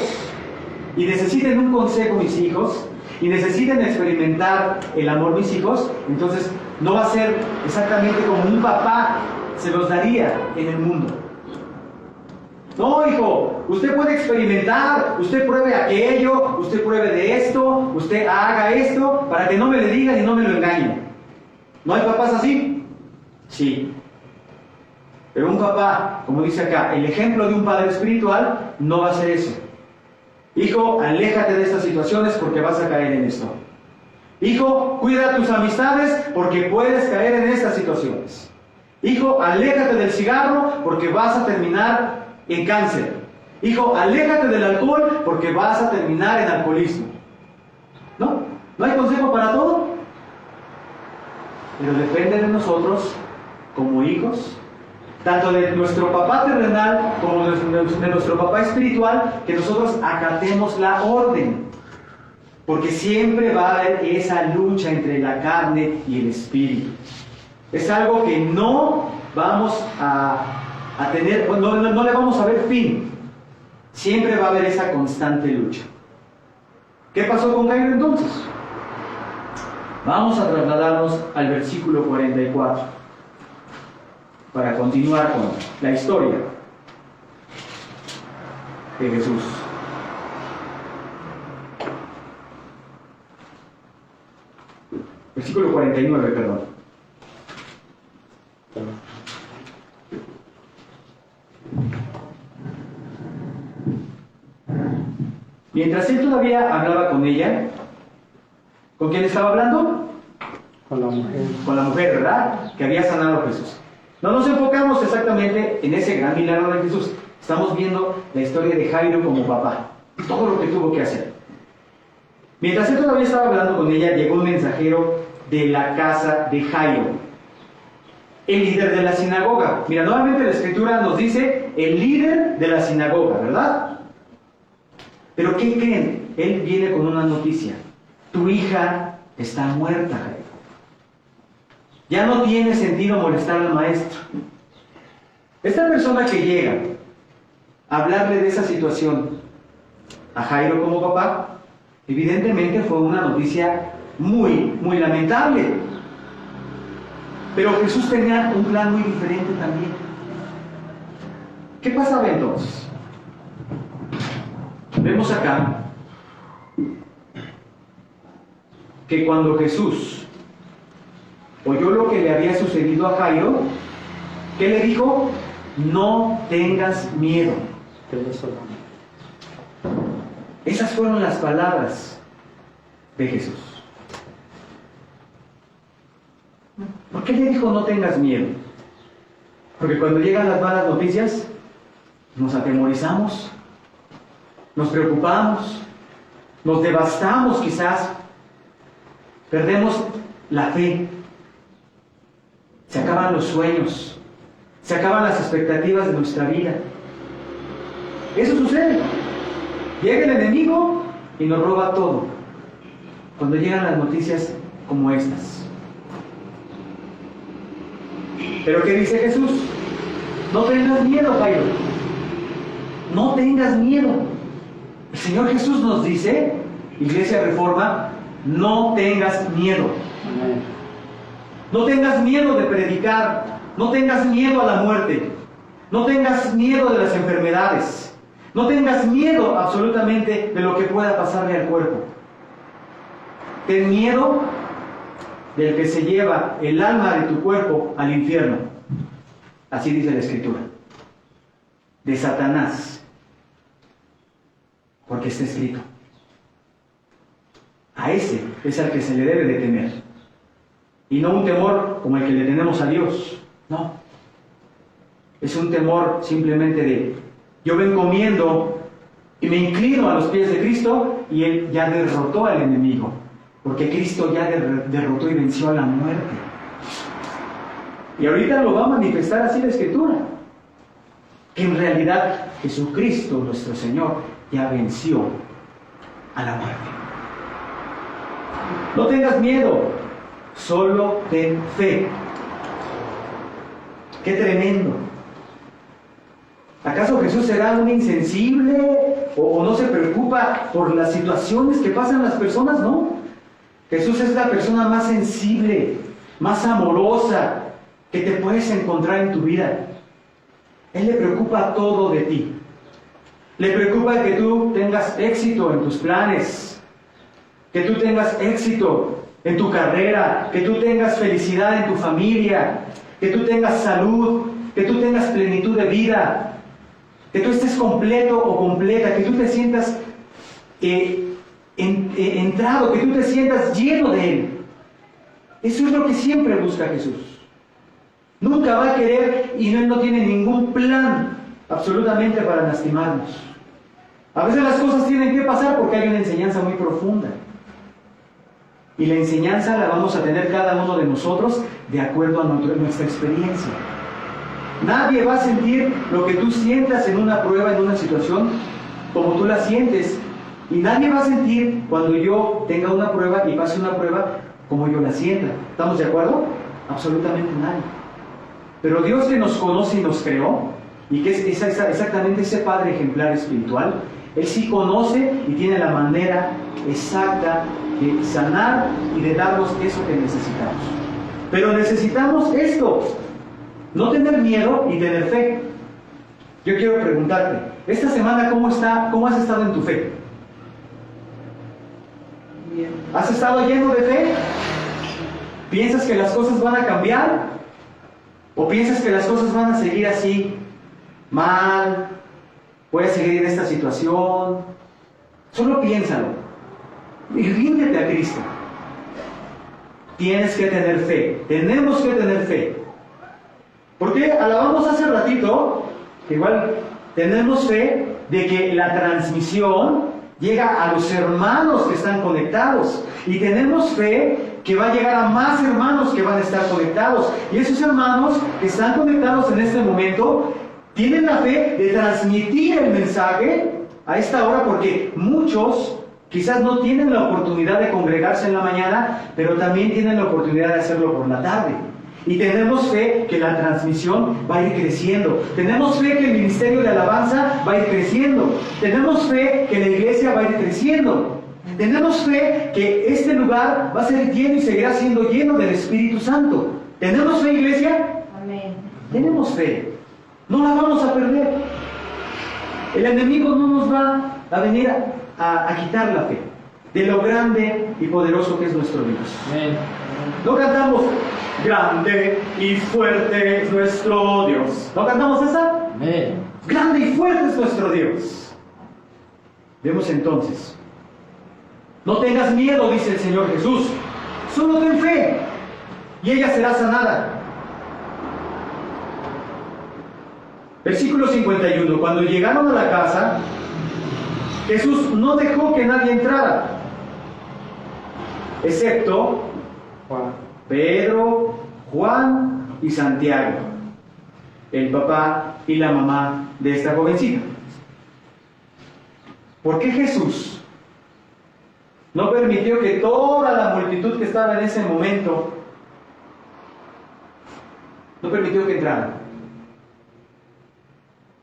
[SPEAKER 1] y necesiten un consejo mis hijos y necesiten experimentar el amor mis hijos, entonces no va a ser exactamente como un papá se los daría en el mundo. No, hijo, usted puede experimentar, usted pruebe aquello, usted pruebe de esto, usted haga esto, para que no me le digan y no me lo engañen. ¿No hay papás así? Sí. Pero un papá, como dice acá, el ejemplo de un padre espiritual no va a ser eso. Hijo, aléjate de estas situaciones porque vas a caer en esto. Hijo, cuida tus amistades porque puedes caer en estas situaciones. Hijo, aléjate del cigarro porque vas a terminar en cáncer. Hijo, aléjate del alcohol porque vas a terminar en alcoholismo. ¿No? ¿No hay consejo para todo? Pero depende de nosotros, como hijos, tanto de nuestro papá terrenal como de nuestro papá espiritual, que nosotros acatemos la orden. Porque siempre va a haber esa lucha entre la carne y el espíritu. Es algo que no vamos a tener, no le vamos a ver fin. Siempre va a haber esa constante lucha. ¿Qué pasó con Jairo entonces? Vamos a trasladarnos al versículo 44 para continuar con la historia de Jesús. Versículo 49, perdón. Mientras él todavía hablaba con ella, ¿con quién estaba hablando?
[SPEAKER 2] Con la mujer.
[SPEAKER 1] Con la mujer, ¿verdad? Que había sanado a Jesús. No nos enfocamos exactamente en ese gran milagro de Jesús. Estamos viendo la historia de Jairo como papá. Todo lo que tuvo que hacer. Mientras él todavía estaba hablando con ella, llegó un mensajero de la casa de Jairo, el líder de la sinagoga. Mira, nuevamente la escritura nos dice el líder de la sinagoga, ¿verdad? Pero ¿qué creen? Él viene con una noticia. Tu hija está muerta, Jairo. Ya no tiene sentido molestar al maestro. Esta persona que llega a hablarle de esa situación a Jairo como papá, evidentemente fue una noticia muy, muy lamentable. Pero Jesús tenía un plan muy diferente también. ¿Qué pasaba entonces? Vemos acá que cuando Jesús oyó lo que le había sucedido a Jairo, ¿qué le dijo? No tengas miedo. Esas fueron las palabras de Jesús. ¿Por qué le dijo no tengas miedo? Porque cuando llegan las malas noticias, nos atemorizamos, nos preocupamos, nos devastamos quizás, perdemos la fe, se acaban los sueños, se acaban las expectativas de nuestra vida. Eso sucede. Llega el enemigo y nos roba todo. Cuando llegan las noticias como estas. Pero ¿qué dice Jesús? No tengas miedo, Jairo. No tengas miedo. El Señor Jesús nos dice, Iglesia Reforma, no tengas miedo.
[SPEAKER 2] Amén.
[SPEAKER 1] No tengas miedo de predicar. No tengas miedo a la muerte. No tengas miedo de las enfermedades. No tengas miedo absolutamente de lo que pueda pasarle al cuerpo. Ten miedo del que se lleva el alma de tu cuerpo al infierno. Así dice la Escritura. De Satanás. porque está escrito. A ese es al que se le debe de temer. Y no un temor como el que le tenemos a Dios. No. Es un temor simplemente de, yo me encomiendo y me inclino a los pies de Cristo y Él ya derrotó al enemigo. Porque Cristo ya derrotó y venció a la muerte. Y ahorita lo va a manifestar así la Escritura. Que en realidad Jesucristo, nuestro Señor, ya venció a la muerte. No tengas miedo, solo ten fe. ¡Qué tremendo! ¿Acaso Jesús será un insensible o no se preocupa por las situaciones que pasan las personas? No. Jesús es la persona más sensible, más amorosa que te puedes encontrar en tu vida. Él le preocupa todo de ti. Le preocupa que tú tengas éxito en tus planes, que tú tengas éxito en tu carrera, que tú tengas felicidad en tu familia, que tú tengas salud, que tú tengas plenitud de vida, que tú estés completo o completa, que tú te sientas entrado, que tú te sientas lleno de Él. Eso es lo que siempre busca Jesús. Nunca va a querer y Él no tiene ningún plan absolutamente para lastimarnos. A veces las cosas tienen que pasar porque hay una enseñanza muy profunda. Y la enseñanza la vamos a tener cada uno de nosotros de acuerdo a nuestra experiencia. Nadie va a sentir lo que tú sientas en una prueba, en una situación, como tú la sientes. Y nadie va a sentir cuando yo tenga una prueba y pase una prueba como yo la sienta. ¿Estamos de acuerdo? Absolutamente nadie. Pero Dios que nos conoce y nos creó, y que es exactamente ese Padre ejemplar espiritual, Él sí conoce y tiene la manera exacta de sanar y de darnos eso que necesitamos. Pero necesitamos esto, no tener miedo y tener fe. Yo quiero preguntarte, esta semana ¿cómo has estado en tu fe? Bien. ¿Has estado lleno de fe? ¿Piensas que las cosas van a cambiar? ¿O piensas que las cosas van a seguir así, mal? ¿Voy a seguir en esta situación? Solo piénsalo y ríndete a Cristo. Tienes que tener fe, tenemos que tener fe. Porque alabamos hace ratito, que igual tenemos fe de que la transmisión llega a los hermanos que están conectados. Y tenemos fe que va a llegar a más hermanos que van a estar conectados. Y esos hermanos que están conectados en este momento tienen la fe de transmitir el mensaje a esta hora, porque muchos quizás no tienen la oportunidad de congregarse en la mañana, pero también tienen la oportunidad de hacerlo por la tarde. Y tenemos fe que la transmisión va a ir creciendo. Tenemos fe que el ministerio de alabanza va a ir creciendo. Tenemos fe que la iglesia va a ir creciendo. Tenemos fe que este lugar va a ser lleno y seguirá siendo lleno del Espíritu Santo. ¿Tenemos fe, iglesia?
[SPEAKER 3] Amén.
[SPEAKER 1] Tenemos fe. No la vamos a perder. El enemigo no nos va a venir a quitar la fe de lo grande y poderoso que es nuestro Dios.
[SPEAKER 2] Amén.
[SPEAKER 1] No cantamos grande y fuerte es nuestro Dios. ¿No cantamos esa?
[SPEAKER 2] Amén.
[SPEAKER 1] Grande y fuerte es nuestro Dios. Vemos entonces. No tengas miedo, dice el Señor Jesús. Solo ten fe y ella será sanada. Versículo 51. Cuando llegaron a la casa, Jesús no dejó que nadie entrara, excepto
[SPEAKER 2] Juan.
[SPEAKER 1] Pedro, Juan y Santiago, el papá y la mamá de esta jovencita. ¿Por qué Jesús no permitió que toda la multitud que estaba en ese momento, no permitió que entraran?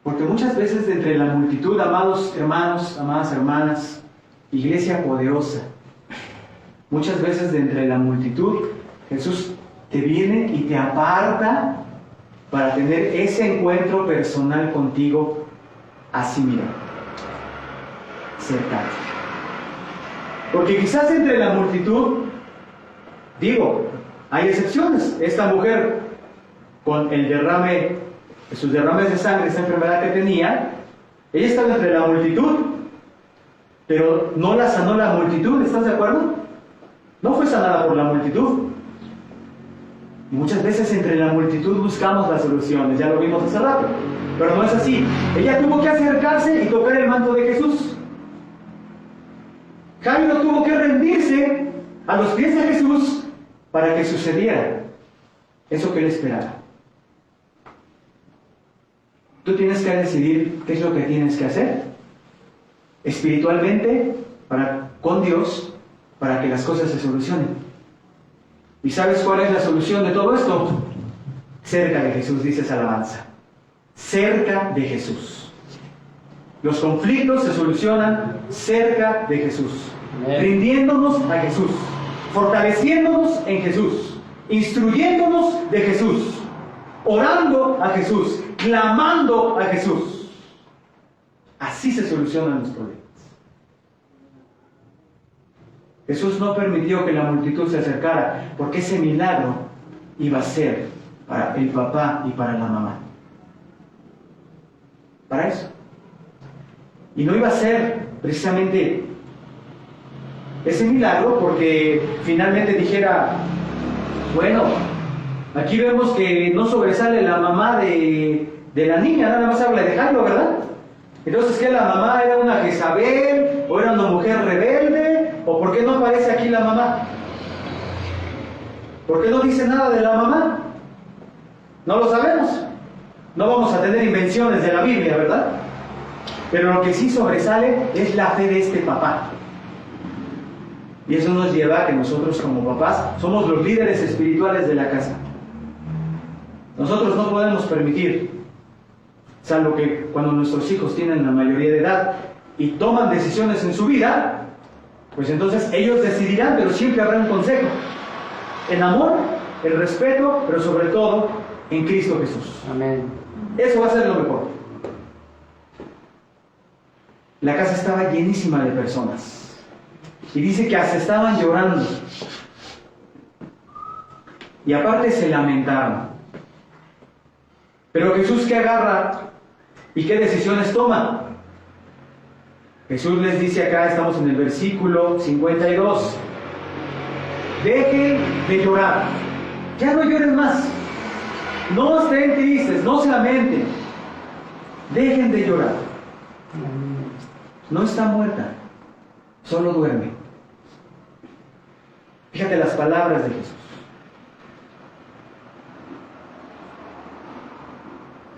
[SPEAKER 1] Porque muchas veces de entre la multitud, amados hermanos, amadas hermanas, iglesia poderosa, muchas veces de entre la multitud, Jesús te viene y te aparta para tener ese encuentro personal contigo, así mira, cercano. Porque quizás entre la multitud, digo, hay excepciones. Esta mujer, con el derrame, sus derrames de sangre, esa enfermedad que tenía, ella estaba entre la multitud. pero no la sanó la multitud, ¿estás de acuerdo? No fue sanada por la multitud. Y muchas veces entre la multitud buscamos las soluciones, ya lo vimos hace rato, pero no es así. Ella tuvo que acercarse y tocar el manto de Jesús. Jairo tuvo que rendirse a los pies de Jesús para que sucediera eso que él esperaba. Tú tienes que decidir qué es lo que tienes que hacer espiritualmente con Dios para que las cosas se solucionen. ¿Y sabes cuál es la solución de todo esto? Cerca de Jesús, dice esa alabanza. Cerca de Jesús. Los conflictos se solucionan cerca de Jesús. Rindiéndonos a Jesús. Fortaleciéndonos en Jesús. Instruyéndonos de Jesús. Orando a Jesús. Clamando a Jesús. Así se solucionan los problemas. Jesús no permitió que la multitud se acercara, porque ese milagro iba a ser para el papá y para la mamá. Para eso. Y no iba a ser precisamente ese milagro porque finalmente dijera, bueno, aquí vemos que no sobresale la mamá de la niña, nada más habla de Jairo, ¿verdad? Entonces, ¿qué? ¿La mamá era una Jezabel o era una mujer rebelde? ¿O por qué no aparece aquí la mamá? ¿Por qué no dice nada de la mamá? No lo sabemos. No vamos a tener invenciones de la Biblia, ¿verdad? Pero lo que sí sobresale es la fe de este papá. Y eso nos lleva a que nosotros como papás somos los líderes espirituales de la casa. Nosotros no podemos permitir, salvo que cuando nuestros hijos tienen la mayoría de edad y toman decisiones en su vida, pues entonces ellos decidirán, pero siempre habrá un consejo. En amor, en respeto, pero sobre todo en Cristo Jesús.
[SPEAKER 2] Amén.
[SPEAKER 1] Eso va a ser lo mejor. La casa estaba llenísima de personas. Y dice que hasta estaban llorando. Y aparte se lamentaron. Pero Jesús, ¿qué agarra? ¿Y qué decisiones toma? Jesús les dice acá, estamos en el versículo 52. Dejen de llorar. Ya no lloren más. No estén tristes, no se lamenten. Dejen de llorar. No está muerta, solo duerme. Fíjate las palabras de Jesús.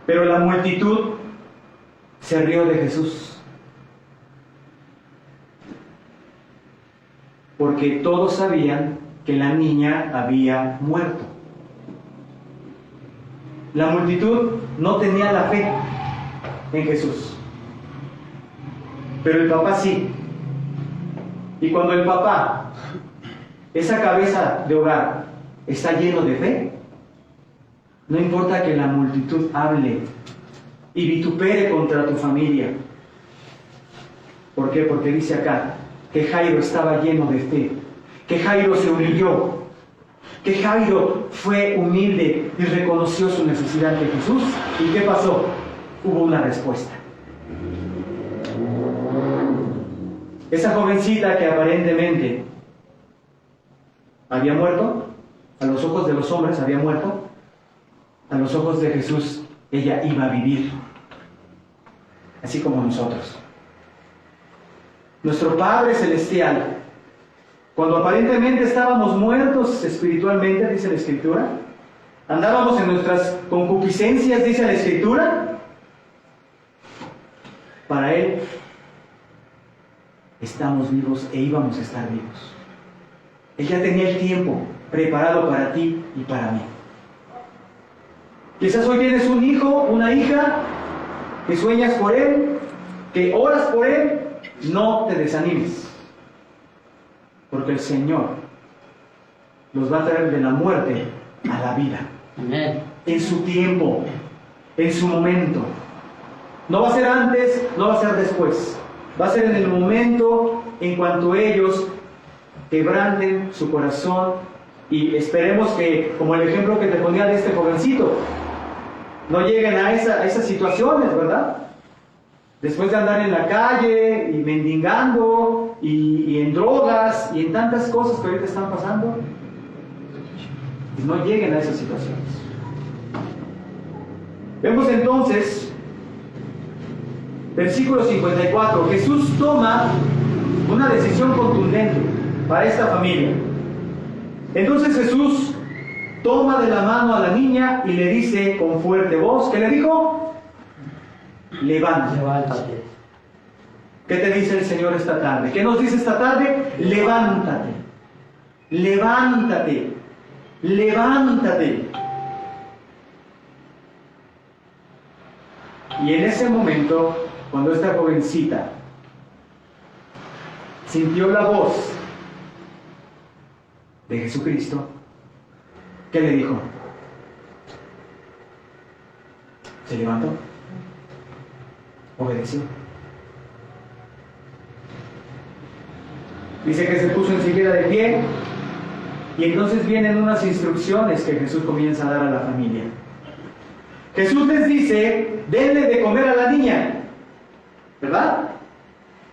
[SPEAKER 1] Pero la multitud se rió de Jesús, porque todos sabían que la niña había muerto. La multitud no tenía la fe en Jesús, pero el papá sí. Y cuando el papá, esa cabeza de hogar, está lleno de fe, no importa que la multitud hable y vitupere contra tu familia. ¿Por qué? Porque dice acá que Jairo estaba lleno de fe, que Jairo se humilló, que Jairo fue humilde y reconoció su necesidad de Jesús. ¿Y qué pasó? Hubo una respuesta. Esa jovencita que aparentemente había muerto, a los ojos de los hombres había muerto, a los ojos de Jesús ella iba a vivir, así como nosotros. Nuestro Padre Celestial, cuando aparentemente estábamos muertos espiritualmente, dice la Escritura, andábamos en nuestras concupiscencias, dice la Escritura, para Él estamos vivos e íbamos a estar vivos. Él ya tenía el tiempo preparado para ti y para mí. Quizás hoy tienes un hijo, una hija, que sueñas por él, que oras por él. No te desanimes, porque el Señor los va a traer de la muerte a la vida.
[SPEAKER 2] Amén.
[SPEAKER 1] En su tiempo, en su momento. No va a ser antes, no va a ser después. Va a ser en el momento en cuanto ellos quebranten su corazón y esperemos que, como el ejemplo que te ponía de este jovencito, no lleguen a esas situaciones, ¿verdad? Después de andar en la calle y mendigando y en drogas y en tantas cosas que ahorita están pasando, no lleguen a esas situaciones. Vemos entonces, versículo 54, Jesús toma una decisión contundente para esta familia. Entonces Jesús toma de la mano a la niña y le dice con fuerte voz, ¿qué le dijo? Levántate.
[SPEAKER 2] Levántate.
[SPEAKER 1] ¿Qué te dice el Señor esta tarde? ¿Qué nos dice esta tarde? Levántate. Levántate. Levántate. Y en ese momento, cuando esta jovencita sintió la voz de Jesucristo, ¿qué le dijo? Se levantó, obedeció. Dice que se puso enseguida de pie, y entonces vienen unas instrucciones que Jesús comienza a dar a la familia. Jesús les dice, denle de comer a la niña, ¿verdad?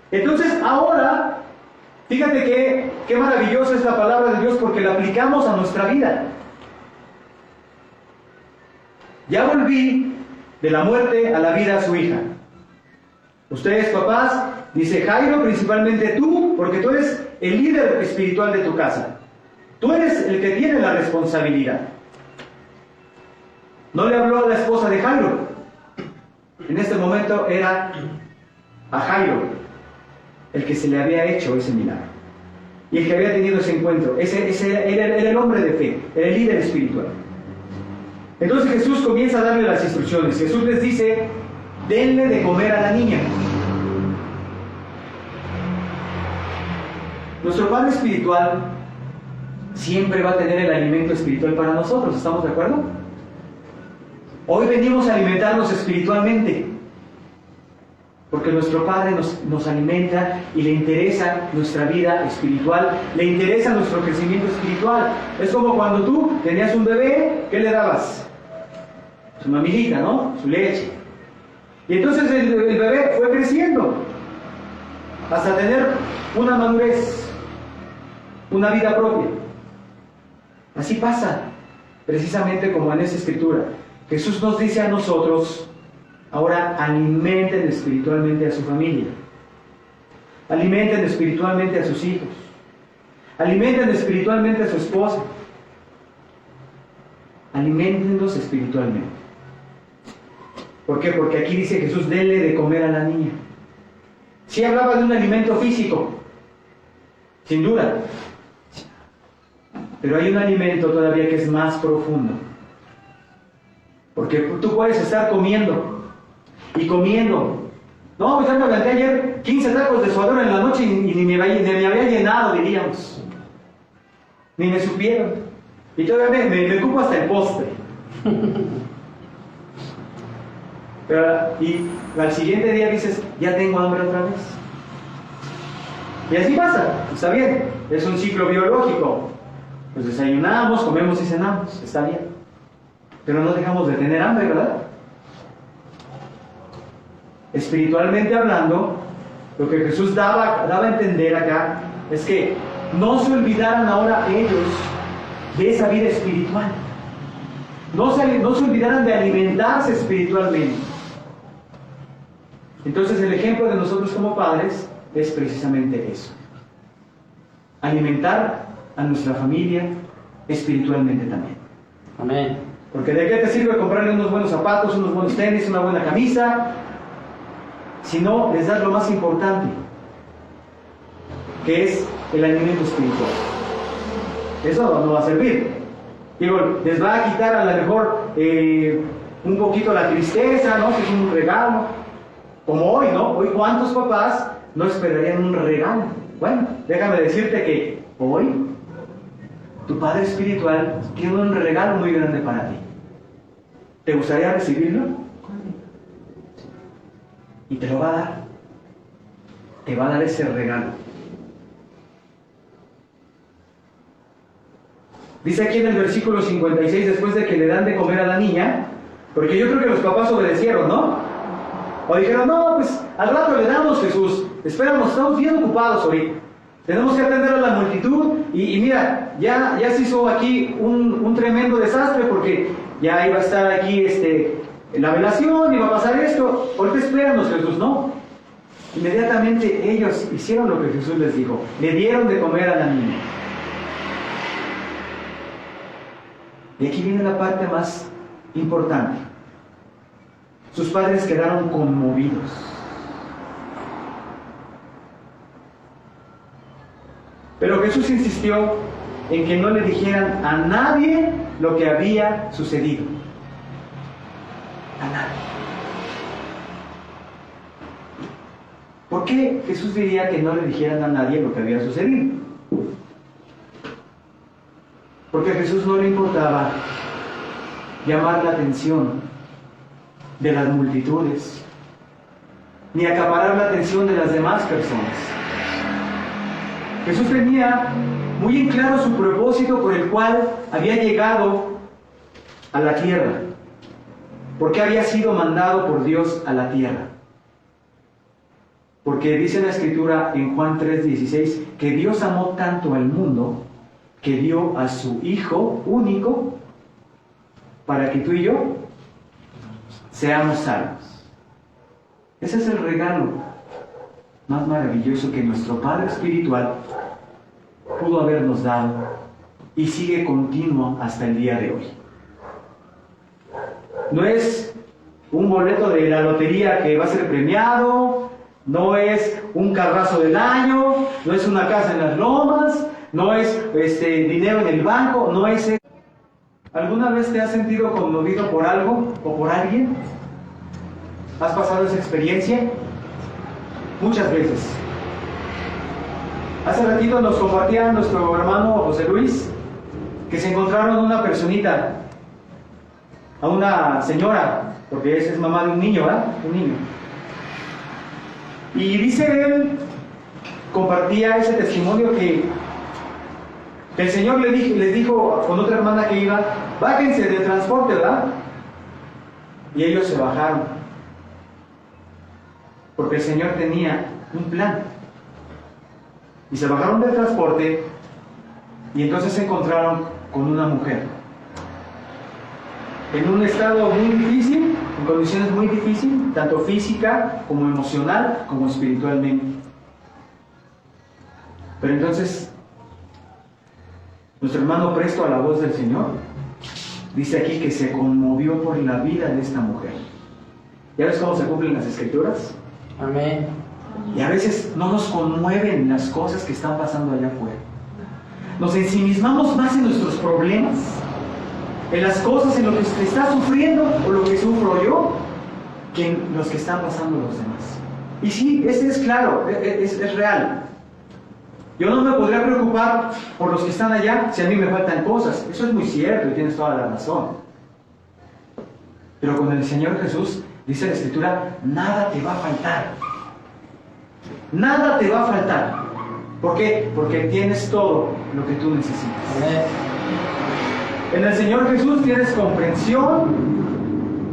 [SPEAKER 1] Entonces ahora, fíjate qué maravillosa es la palabra de Dios, porque la aplicamos a nuestra vida. Ya volví de la muerte a la vida a su hija. Ustedes, papás, dice Jairo, principalmente tú, porque tú eres el líder espiritual de tu casa. Tú eres el que tiene la responsabilidad. No le habló a la esposa de Jairo. En este momento era a Jairo el que se le había hecho ese milagro. Y el que había tenido ese encuentro. Ese era el hombre de fe, era el líder espiritual. Entonces Jesús comienza a darle las instrucciones. Jesús les dice, denle de comer a la niña. Nuestro Padre espiritual siempre va a tener el alimento espiritual para nosotros, ¿estamos de acuerdo? Hoy venimos a alimentarnos espiritualmente, porque nuestro Padre nos alimenta y le interesa nuestra vida espiritual, le interesa nuestro crecimiento espiritual. Es como cuando tú tenías un bebé, ¿qué le dabas? Su mamilita, ¿no? Su leche. Y entonces el bebé fue creciendo hasta tener una madurez, una vida propia. Así pasa, precisamente como en esta escritura. Jesús nos dice a nosotros, ahora alimenten espiritualmente a su familia, alimenten espiritualmente a sus hijos, alimenten espiritualmente a su esposa, aliméntenlos espiritualmente. ¿Por qué? Porque aquí dice Jesús, denle de comer a la niña. Sí hablaba de un alimento físico, sin duda, pero hay un alimento todavía que es más profundo. Porque tú puedes estar comiendo y comiendo. No, pues ya me aventé ayer 15 tacos de suadero en la noche y ni me había llenado, diríamos. Ni me supieron. Y todavía me ocupo hasta el postre. Pero, y al siguiente día dices, ya tengo hambre otra vez. Y así pasa, está bien, es un ciclo biológico. Pues desayunamos, comemos y cenamos, está bien. Pero no dejamos de tener hambre, ¿verdad? Espiritualmente hablando, lo que Jesús daba a entender acá es que no se olvidaran ahora ellos de esa vida espiritual. No se olvidaran de alimentarse espiritualmente. Entonces el ejemplo de nosotros como padres es precisamente eso. Alimentar a nuestra familia espiritualmente también.
[SPEAKER 2] Amén.
[SPEAKER 1] Porque ¿de qué te sirve comprarle unos buenos zapatos, unos buenos tenis, una buena camisa, si no les das lo más importante, que es el alimento espiritual? Eso no va a servir. Digo, les va a quitar a lo mejor un poquito la tristeza, ¿no? Si es un regalo. Como hoy, ¿no? Hoy, ¿cuántos papás no esperarían un regalo? Bueno, déjame decirte que hoy tu Padre espiritual tiene un regalo muy grande para ti. ¿Te gustaría recibirlo? Y te lo va a dar. Te va a dar ese regalo. Dice aquí en el versículo 56, después de que le dan de comer a la niña, porque yo creo que los papás obedecieron, ¿no? O dijeron, no, pues al rato le damos, Jesús. Esperamos, estamos bien ocupados ahorita. Tenemos que atender a la multitud. Y mira, ya se hizo aquí un tremendo desastre porque ya iba a estar aquí la velación, iba a pasar esto. Ahorita espéranos, Jesús, ¿no? Inmediatamente ellos hicieron lo que Jesús les dijo. Le dieron de comer a la niña. Y aquí viene la parte más importante. Sus padres quedaron conmovidos. Pero Jesús insistió en que no le dijeran a nadie lo que había sucedido. A nadie. ¿Por qué Jesús diría que no le dijeran a nadie lo que había sucedido? Porque a Jesús no le importaba llamar la atención de las multitudes, ni acaparar la atención de las demás personas. Jesús tenía muy en claro su propósito por el cual había llegado a la tierra, porque había sido mandado por Dios a la tierra. Porque dice la Escritura en Juan 3:16 que Dios amó tanto al mundo que dio a su Hijo único para que tú y yo seamos salvos. Ese es el regalo más maravilloso que nuestro Padre Espiritual pudo habernos dado y sigue continuo hasta el día de hoy. No es un boleto de la lotería que va a ser premiado, no es un carrazo del año, no es una casa en las lomas, no es dinero en el banco, no es... ¿Alguna vez te has sentido conmovido por algo o por alguien? ¿Has pasado esa experiencia? Muchas veces. Hace ratito nos compartía nuestro hermano José Luis que se encontraron una personita, a una señora, porque esa es mamá de un niño, ¿verdad? Un niño. Y dice él, compartía ese testimonio que el Señor les dijo con otra hermana que iba, bájense del transporte, ¿verdad? Y ellos se bajaron. Porque el Señor tenía un plan. Y se bajaron del transporte y entonces se encontraron con una mujer. En un estado muy difícil, en condiciones muy difíciles, tanto física como emocional, como espiritualmente. Pero entonces, nuestro hermano, presto a la voz del Señor, dice aquí que se conmovió por la vida de esta mujer. ¿Ya ves cómo se cumplen las Escrituras?
[SPEAKER 2] Amén.
[SPEAKER 1] Y a veces no nos conmueven las cosas que están pasando allá afuera. Nos ensimismamos más en nuestros problemas, en las cosas, en lo que se está sufriendo o lo que sufro yo, que en los que están pasando los demás. Y sí, es claro, es real. Yo no me podría preocupar por los que están allá si a mí me faltan cosas. Eso es muy cierto y tienes toda la razón. Pero con el Señor Jesús, dice la Escritura, nada te va a faltar. Nada te va a faltar. ¿Por qué? Porque tienes todo lo que tú necesitas.
[SPEAKER 2] Amén.
[SPEAKER 1] En el Señor Jesús tienes comprensión.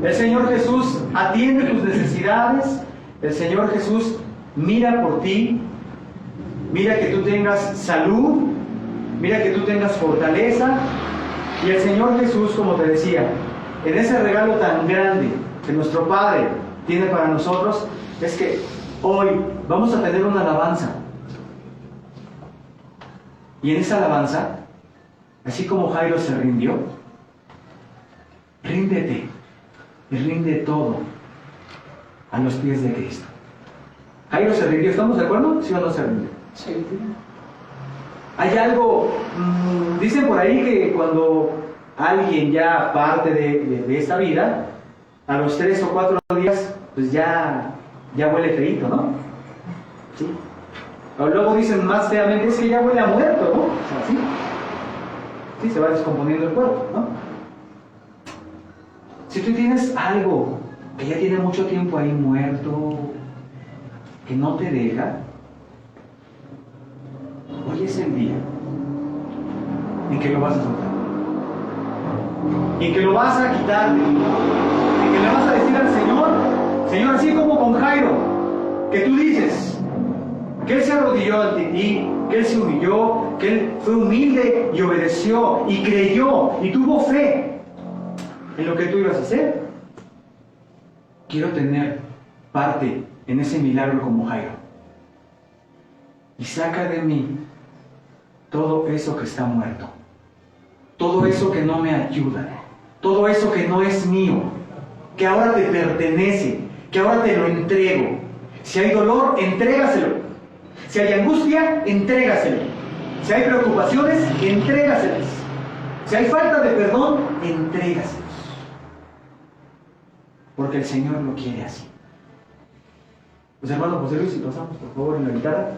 [SPEAKER 1] El Señor Jesús atiende tus necesidades. El Señor Jesús mira por ti. Mira que tú tengas salud. Mira que tú tengas fortaleza. Y el Señor Jesús, como te decía, en ese regalo tan grande que nuestro Padre tiene para nosotros, es que hoy vamos a tener una alabanza. Y en esa alabanza, así como Jairo se rindió, ríndete y rinde todo a los pies de Cristo. Jairo se rindió, ¿estamos de acuerdo? ¿Sí o no se rindió?
[SPEAKER 2] Sí.
[SPEAKER 1] Hay algo, dicen por ahí que cuando alguien ya parte de esta vida, a los 3 o 4 días, pues ya huele feíto, ¿no? ¿Sí? O luego dicen más feamente, es que ya huele a muerto, ¿no? O sea, ¿sí? Sí, se va descomponiendo el cuerpo, ¿no? Si tú tienes algo que ya tiene mucho tiempo ahí muerto, que no te deja, hoy es el día en que lo vas a soltar, en que lo vas a quitar, en que le vas a decir al Señor, Señor, así como con Jairo, que tú dices que él se arrodilló ante ti, que él se humilló, que él fue humilde y obedeció y creyó y tuvo fe en lo que tú ibas a hacer. Quiero tener parte en ese milagro como Jairo. Y saca de mí todo eso que está muerto, todo eso que no me ayuda, todo eso que no es mío, que ahora te pertenece, que ahora te lo entrego. Si hay dolor, entrégaselo. Si hay angustia, entrégaselo. Si hay preocupaciones, entrégaselas. Si hay falta de perdón, entrégaselos. Porque el Señor lo quiere así. Pues hermano José Luis, si pasamos por favor en la guitarra.